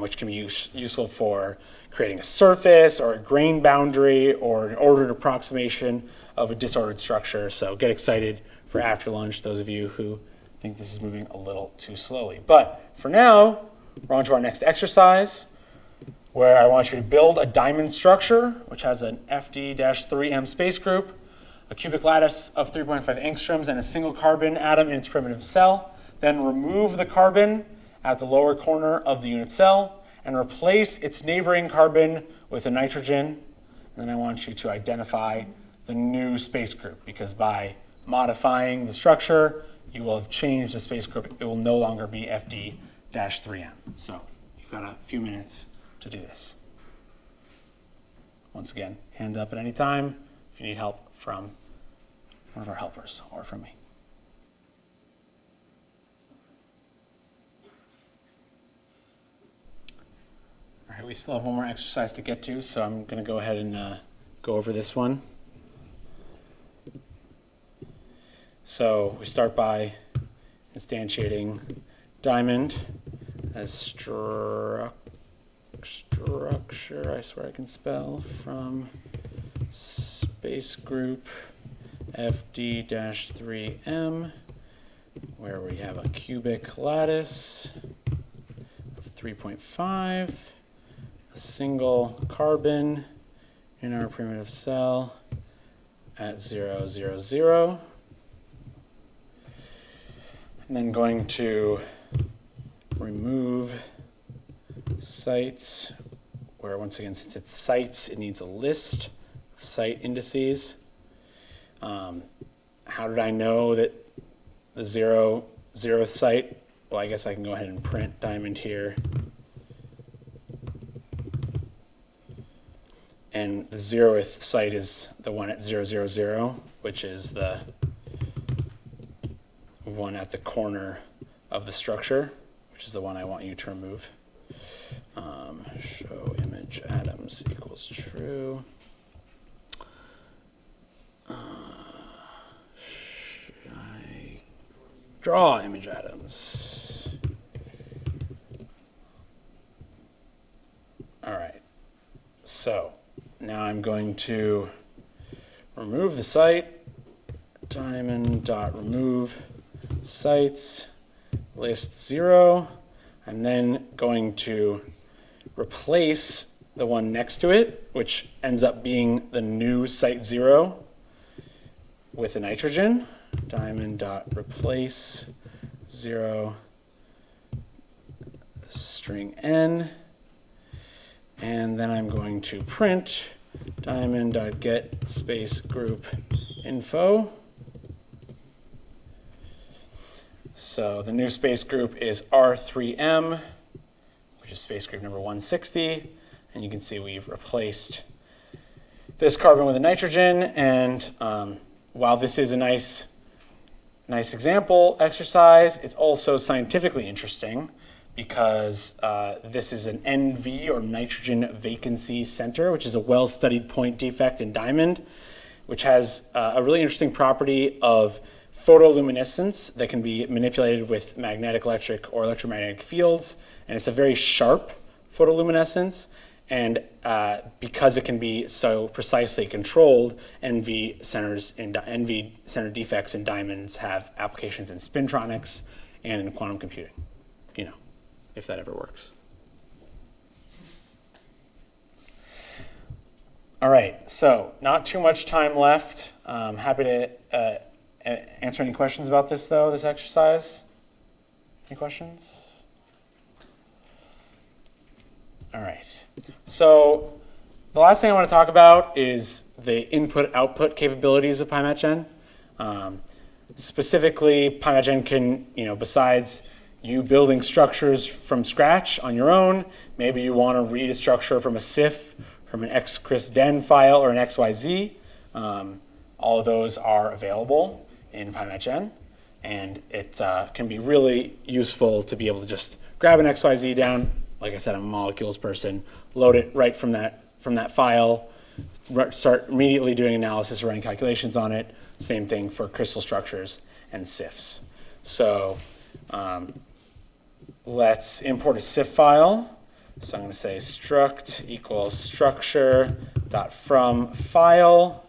A: which can be useful for creating a surface or a grain boundary or an ordered approximation of a disordered structure. So get excited for after lunch, those of you who think this is moving a little too slowly. But for now, we're on to our next exercise, where I want you to build a diamond structure, which has an FD-3M space group, a cubic lattice of 3.5 angstroms, and a single carbon atom in its primitive cell. Then remove the carbon at the lower corner of the unit cell and replace its neighboring carbon with a nitrogen. And then I want you to identify the new space group, because by modifying the structure, you will have changed the space group. It will no longer be FD-3M. So you've got a few minutes to do this. Once again, hand up at any time if you need help from one of our helpers or from me. All right, we still have one more exercise to get to, so I'm going to go ahead and go over this one. So we start by instantiating diamond as structure, I swear I can spell, from space group FD-3M, where we have a cubic lattice of 3.5, a single carbon in our primitive cell at 0, 0, 0. And then going to remove sites, where once again, since it's sites, it needs a list of site indices. How did I know that the zeroth site well, I guess I can go ahead and print diamond here. And the 0th site is the one at 0, 0, 0, which is the one at the corner of the structure, which is the one I want you to remove. Show image atoms equals true. Should I draw image atoms? All right. So now I'm going to remove the site, diamond.remove sites, list 0. I'm then going to replace the one next to it, which ends up being the new site 0 with a nitrogen, diamond.replace 0 string n. And then I'm going to print diamond.get space group info. So the new space group is R3M, which is space group number 160. And you can see we've replaced this carbon with a nitrogen. And while this is a nice example exercise, it's also scientifically interesting because this is an NV, or nitrogen vacancy center, which is a well-studied point defect in diamond, which has a really interesting property of photoluminescence that can be manipulated with magnetic, electric, or electromagnetic fields. And it's a very sharp photoluminescence. And because it can be so precisely controlled, NV-centered defects in diamonds have applications in spintronics and in quantum computing, if that ever works. All right, so not too much time left. I'm happy to answer any questions about this, though, this exercise. Any questions? All right. So the last thing I want to talk about is the input-output capabilities of Pymatgen. Specifically, Pymatgen can, besides you building structures from scratch on your own, maybe you want to read a structure from a CIF, from an xcrisden file, or an XYZ. All of those are available in Pymatgen, and it can be really useful to be able to just grab an XYZ down. Like I said, I'm a molecules person. Load it right from that file. Start immediately doing analysis or running calculations on it. Same thing for crystal structures and CIFs. So let's import a CIF file. So I'm going to say struct equals structure dot from file.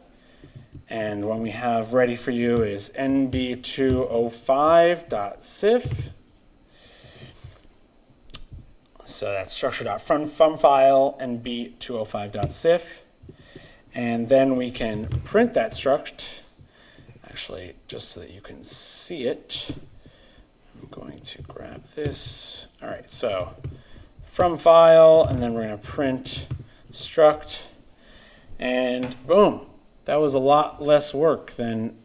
A: And one we have ready for you is nb205.cif. So that's structure.from file, nb205.cif. And then we can print that struct. Actually, just so that you can see it, I'm going to grab this. All right, so from file, and then we're going to print struct. And boom, that was a lot less work than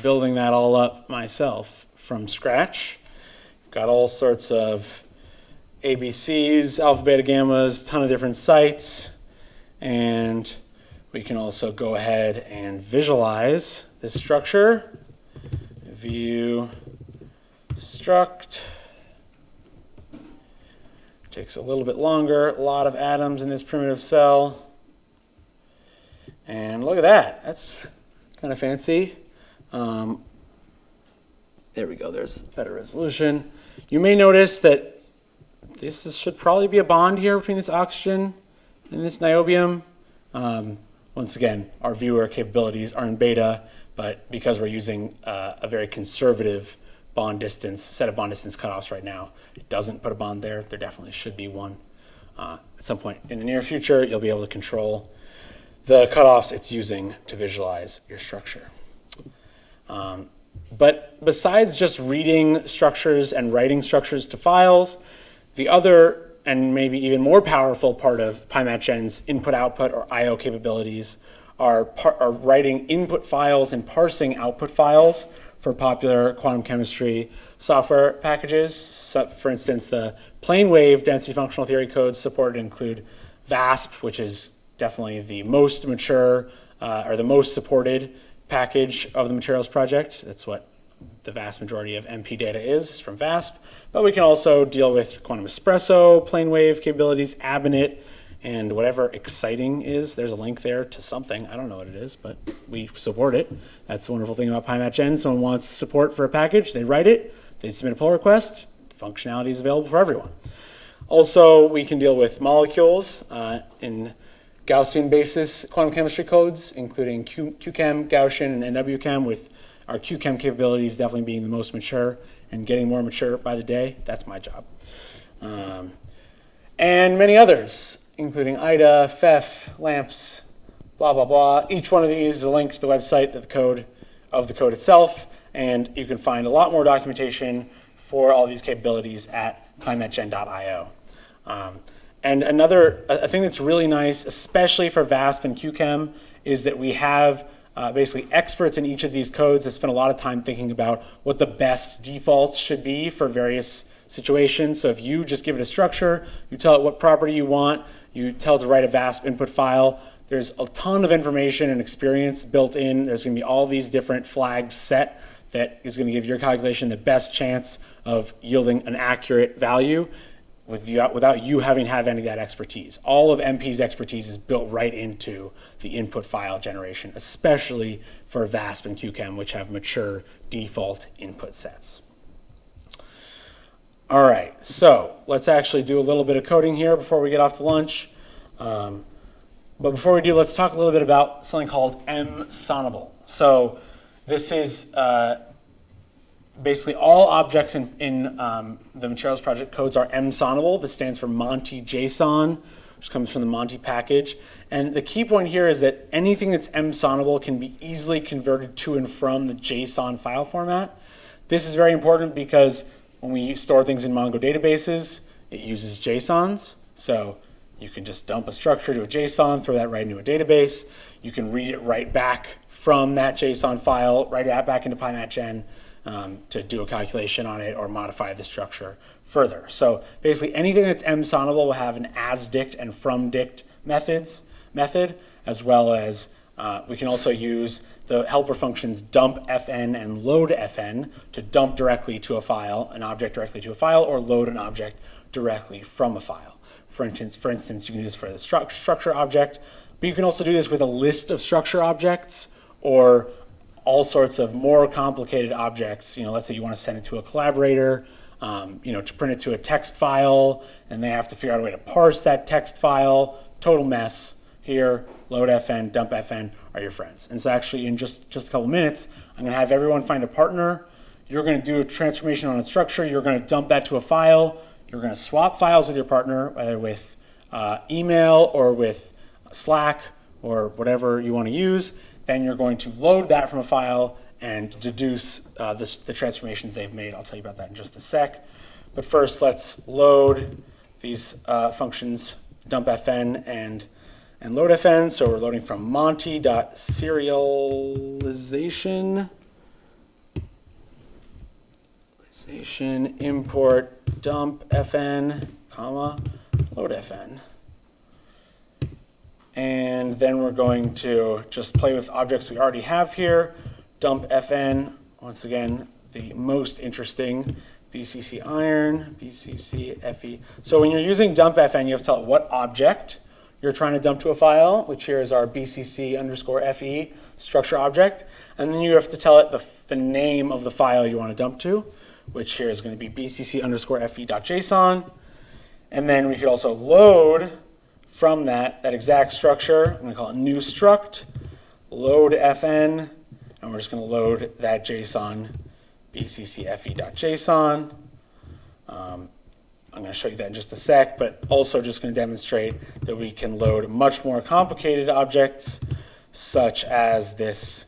A: building that all up myself from scratch. Got all sorts of ABCs, alpha, beta, gammas, ton of different sites. And we can also go ahead and visualize this structure. View struct. Takes a little bit longer, a lot of atoms in this primitive cell. And look at that, that's kind of fancy. There we go, there's better resolution. You may notice that this should probably be a bond here between this oxygen and this niobium. Once again, our viewer capabilities are in beta, but because we're using a very conservative bond distance, set of bond distance cutoffs right now, it doesn't put a bond there. There definitely should be one. At some point in the near future, you'll be able to control the cutoffs it's using to visualize your structure. But besides just reading structures and writing structures to files, the other and maybe even more powerful part of Pymatgen's input-output or I/O capabilities are writing input files and parsing output files for popular quantum chemistry software packages. So for instance, the plane wave density functional theory codes supported include VASP, which is definitely the most mature or the most supported package of the materials project. That's what the vast majority of MP data is from VASP. But we can also deal with quantum espresso, plane wave capabilities, Atomate, and whatever exciting is. There's a link there to something. I don't know what it is, but we support it. That's the wonderful thing about Pymatgen. Someone wants support for a package, they write it, they submit a pull request, functionality is available for everyone. Also, we can deal with molecules in Gaussian basis quantum chemistry codes, including QChem, Gaussian, and NWChem, with our QChem capabilities definitely being the most mature and getting more mature by the day. That's my job. And many others, including IDA, FEF, LAMPS, blah, blah, blah. Each one of these is a link to the website of the code itself, and you can find a lot more documentation for all these capabilities at pymatgen.io. And a thing that's really nice, especially for VASP and QChem, is that we have basically experts in each of these codes that spend a lot of time thinking about what the best defaults should be for various situations. So if you just give it a structure, you tell it what property you want, you tell it to write a VASP input file, there's a ton of information and experience built in. There's going to be all these different flags set that is going to give your calculation the best chance of yielding an accurate value without you having to have any of that expertise. All of MP's expertise is built right into the input file generation, especially for VASP and QChem, which have mature default input sets. All right, so let's actually do a little bit of coding here before we get off to lunch. But before we do, let's talk a little bit about something called MSonable. So this is basically all objects in the materials project codes are MSonable. This stands for Monty JSON, which comes from the Monty package. And the key point here is that anything that's MSonable can be easily converted to and from the JSON file format. This is very important because when we store things in Mongo databases, it uses JSONs. So you can just dump a structure to a JSON, throw that right into a database. You can read it right back from that JSON file, right back into Pymatgen to do a calculation on it or modify the structure further. So basically anything that's MSonable will have an asdict and fromdict method, as well as we can also use the helper functions dumpfn and loadfn to dump directly to a file, an object directly to a file, or load an object directly from a file. For instance, you can do this for the structure object, but you can also do this with a list of structure objects or all sorts of more complicated objects. Let's say you want to send it to a collaborator, to print it to a text file, and they have to figure out a way to parse that text file. Total mess. Here, loadfn, dumpfn are your friends. And so actually in just a couple minutes, I'm going to have everyone find a partner. You're going to do a transformation on a structure. You're going to dump that to a file. You're going to swap files with your partner, whether with email or with Slack or whatever you want to use. Then you're going to load that from a file and deduce the transformations they've made. I'll tell you about that in just a sec. But first, let's load these functions, dumpfn and loadfn. So we're loading from monty.serialization import dumpfn, loadfn. And then we're going to just play with objects we already have here. Dumpfn, once again, the most interesting, BCC iron, BCC Fe. So when you're using dumpfn, you have to tell it what object you're trying to dump to a file, which here is our BCC_Fe structure object. And then you have to tell it the name of the file you want to dump to, which here is going to be BCC_Fe.json. And then we could also load from that exact structure. I'm going to call it new struct, load fn, and we're just going to load that JSON, BCCFE.json. I'm going to show you that in just a sec, but also just going to demonstrate that we can load much more complicated objects, such as this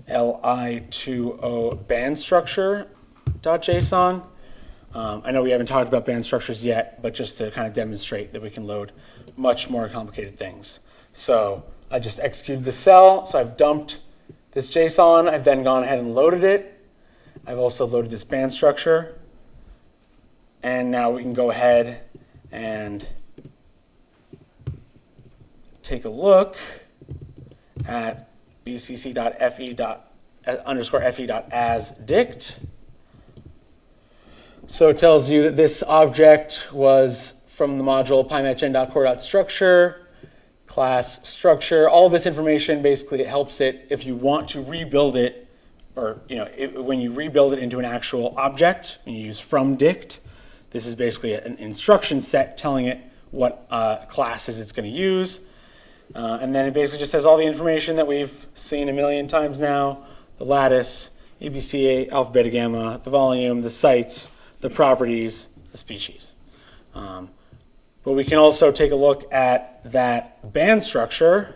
A: li20 band structure.json. I know we haven't talked about band structures yet, but just to kind of demonstrate that we can load much more complicated things. So I just executed the cell, so I've dumped this JSON, I've then gone ahead and loaded it, I've also loaded this band structure. And now we can go ahead and take a look at bcc.fe._fe.asDict. So it tells you that this object was from the module pymatgen.core.structure, class structure. All of this information, basically, it helps it if you want to rebuild it, or when you rebuild it into an actual object, and you use from dict. This is basically an instruction set telling it what classes it's going to use. And then it basically just has all the information that we've seen a million times now: the lattice, ABC, alpha, beta, gamma, the volume, the sites, the properties, the species. But we can also take a look at that band structure,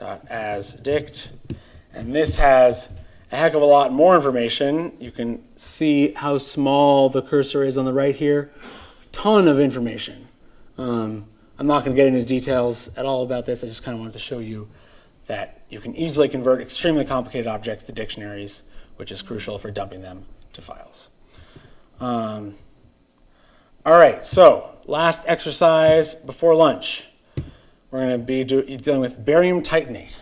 A: .asDict, and this has a heck of a lot more information. You can see how small the cursor is on the right here. Ton of information. I'm not going to get into details at all about this. I just kind of wanted to show you that you can easily convert extremely complicated objects to dictionaries, which is crucial for dumping them to files. All right, so last exercise before lunch. We're going to be dealing with barium titanate.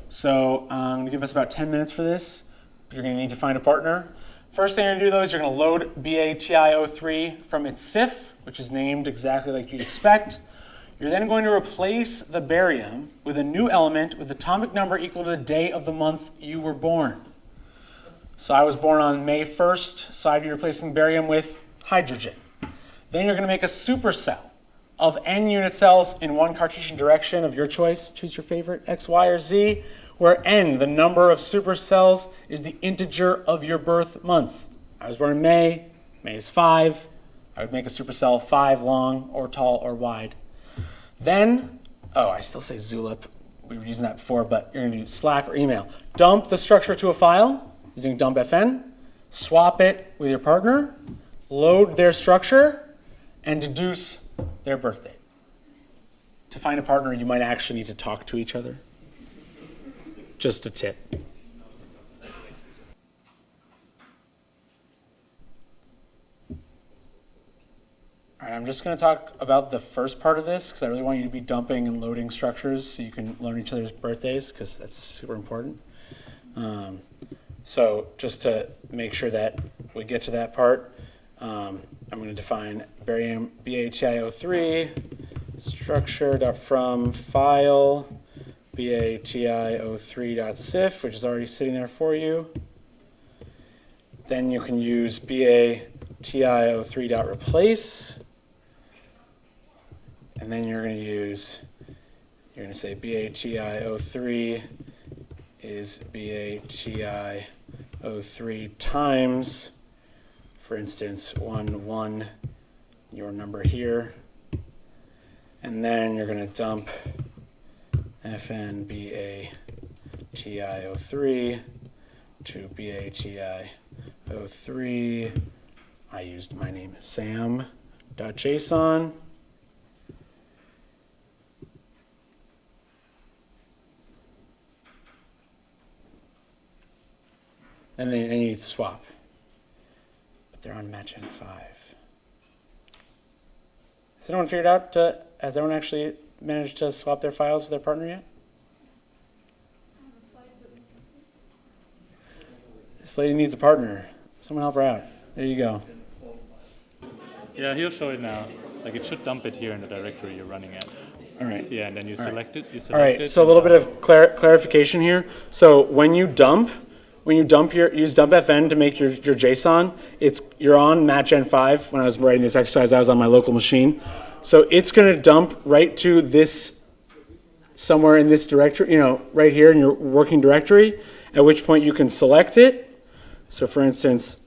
A: So I'm going to give us about 10 minutes for this. You're going to need to find a partner. First thing you're going to do, though, is you're going to load BATIO3 from its CIF, which is named exactly like you'd expect. You're then going to replace the barium with a new element with atomic number equal to the day of the month you were born. So I was born on May 1st, so I'd be replacing barium with hydrogen. Then you're going to make a supercell of n unit cells in one Cartesian direction of your choice. Choose your favorite, X, Y, or Z, where n, the number of supercells, is the integer of your birth month. I was born in May. May is 5. I would make a supercell 5 long or tall or wide. Then, I still say Zulip. We were using that before, but you're going to do Slack or email. Dump the structure to a file using dumpfn. Swap it with your partner. Load their structure and deduce their birth date. To find a partner, you might actually need to talk to each other. Just a tip. All right, I'm just going to talk about the first part of this because I really want you to be dumping and loading structures so you can learn each other's birthdays because that's super important. So just to make sure that we get to that part, I'm going to define barium BATIO3 structure.from file BATIO3.cif, which is already sitting there for you. Then you can use BATIO3.replace. And then you're going to say BATIO3 is BATIO3 times, for instance, 1, 1, your number here. And then you're going to dump fn BATIO3 to BATIO3. I used my name Sam.json. And then you need to swap. But they're on matchn 5. Has anyone figured out, has anyone actually managed to swap their files with their partner yet? This lady needs a partner. Someone help her out. There you go.
C: Yeah, he'll show it now. Like it should dump it here in the directory you're running at.
A: All right.
C: Yeah, and then you select it.
A: All right, so a little bit of clarification here. So when you dump use dumpfn to make your JSON, you're on matchn 5. When I was writing this exercise, I was on my local machine. So it's going to dump right to this, somewhere in this directory, right here in your working directory, at which point you can select it. So for instance,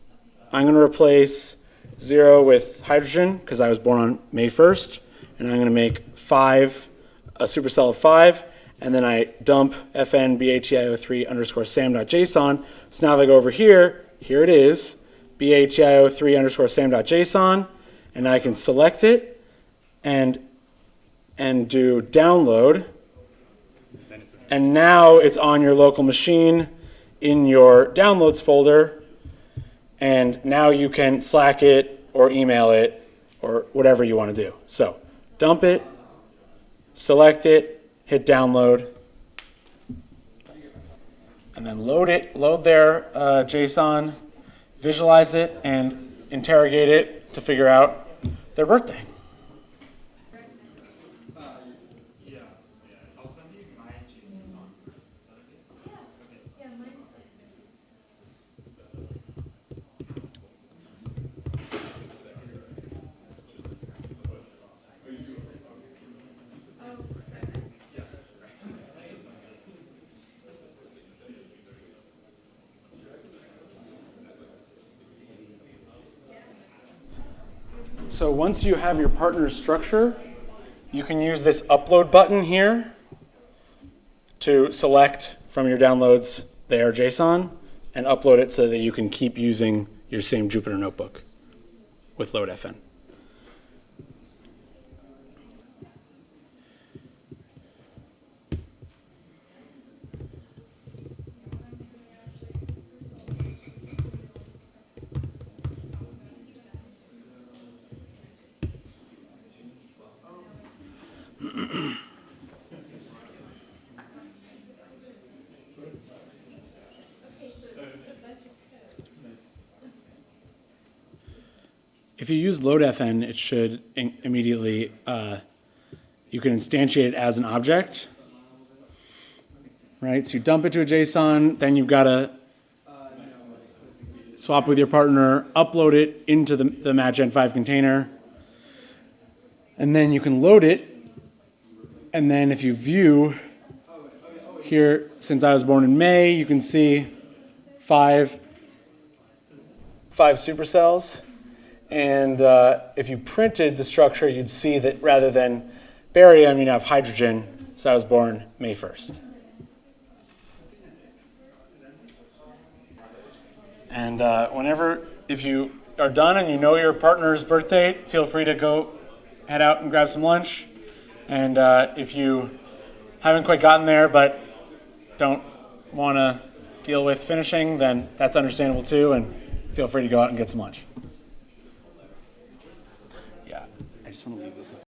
A: I'm going to replace 0 with hydrogen because I was born on May 1st, and I'm going to make 5, a supercell of 5, and then I dump fn BATIO3 underscore sam.json. So now if I go over here it is, BATIO3 underscore sam.json, and I can select it and do download. And now it's on your local machine in your downloads folder, and now you can Slack it or email it or whatever you want to do. So dump it, select it, hit download, and then load their JSON, visualize it, and interrogate it to figure out their birthday. So once you have your partner's structure, you can use this upload button here to select from your downloads their JSON and upload it so that you can keep using your same Jupyter notebook with LoadFN. If you use LoadFN, it should immediately, you can instantiate it as an object, right? So you dump it to a JSON, then you've got to swap with your partner, upload it into the matgen 5 container, and then you can load it. And then if you view here, since I was born in May, you can see five supercells. And if you printed the structure, you'd see that rather than barium, you have hydrogen. So I was born May 1st. And if you are done and you know your partner's birth date, feel free to go head out and grab some lunch. And if you haven't quite gotten there but don't want to deal with finishing, then that's understandable too, and feel free to go out and get some lunch. Yeah, I just want to leave this up.